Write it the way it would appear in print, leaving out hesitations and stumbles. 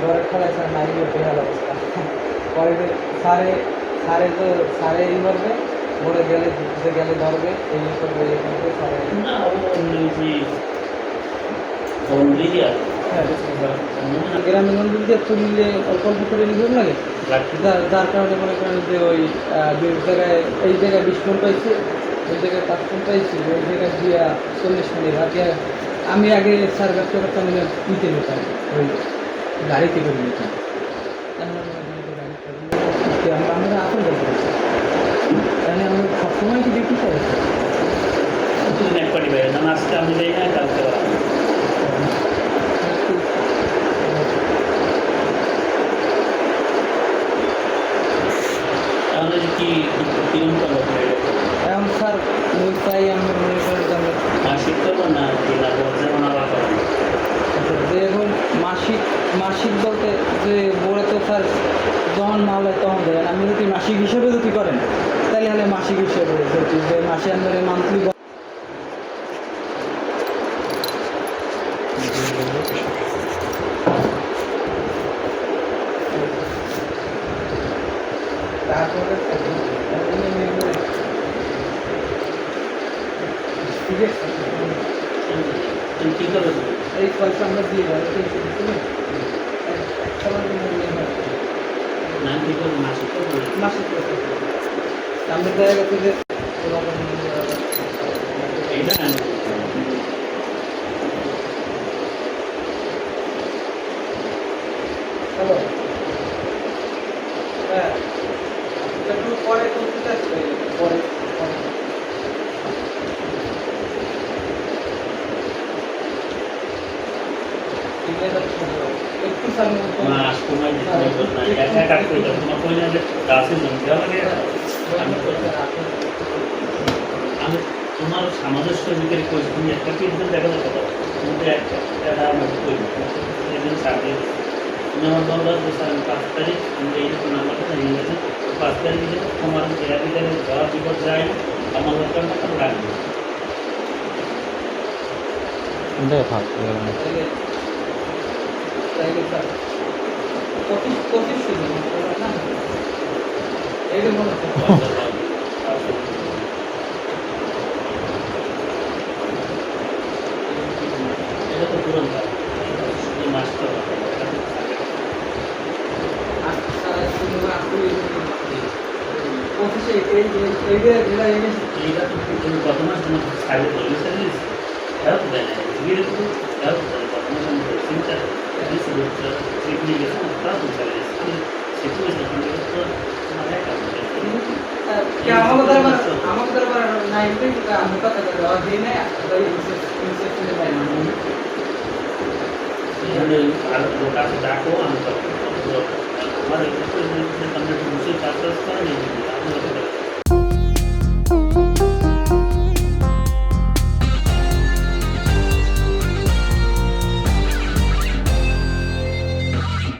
ডরে খেলাইছে নাই বেহাল অবস্থা পরে সারে সারে তো সারে ই করবে মরে গেলে ঘুরতে গেলে ধরবে এই করবে এই করবে সারে না ও যে বন্ধুইয়া গ্রামের গঞ্জে দিয়ে তুললে অল্প অল্প করে নিয়ে লাগে যার কারণে মনে করেন যে ওই দুই জায়গায় এই জায়গায় 20 ফোন পাইছি ওই জায়গায় 5 ফোন পাইছি ওই জায়গায় দিয়া 40 মিনিট আগে আমি আগে সার্ভিস করতাম নিতে নিতাম ওই গাড়িতে করে নিতাম আমরা আসল বলতে তাহলে আমরা সবসময় কি দেখতে চাই একবারই বাইরে না আজকে আমি যাই না কালকে তাহলে কি কিরম করবো এখন স্যার ওই চাই আমরা মনে করেন যে আমরা মাসিক করবো না যেমন আবার করবো যে এখন মাসিক মাসিক বলতে যে বলে তো স্যার যখন মাল হয় তখন দেয় আপনি যদি মাসিক হিসেবে যদি করেন তাহলে হলে মাসিক হিসেবে যদি যে মাসে আপনার মান্থলি ঠিক আছে কি করবো এই পয়সা আমরা দিয়ে দেবো না কি করবো মাসিক করবো মাসিক আমরা দেখা গেছে যে এইটা হ্যালো হ্যাঁ একটু পরে করতে আসবে পরে একটু সামনে মাস কমাই দিতে না একা কাজ করে তোমার কই না যে গাছে জমি দেওয়া লাগে আমি তোমার সামঞ্জস্য ভিতরে কই তুমি একটা পিছনে দেখা যাচ্ছে তো তুমি একটা আমাকে কই এদিন সাথে তুমি আমার বলবা যে স্যার 5 তারিখ আমি এই রকম নাম্বারটা নিয়ে গেছি 5 তারিখে যেন তোমার এর ভিতরে যাওয়া বিপদ যায় আমার লোকটা টাকা লাগবে দেখা পঁচিশ না এইটা মনে হচ্ছে এটা তো তুরন্ত এই মাসটা পঁচিশে এইটা এইটা তো তুমি কত মাস তোমার সাইডে চল্লিশ সার্ভিস হেল্প দেয় না ধীরে ধীরে হেল্প দেয় কত মাস আমি চিন্তা ট্রিপ নিয়ে গেছে না তারা তো চলে এসেছে সিচুয়েশন তোমার একা আমাকে দরবার নাই আমি কথা দেওয়া দিই না আর লোক আছে ডাকো আমি আমার বুঝে কাজ করে নেই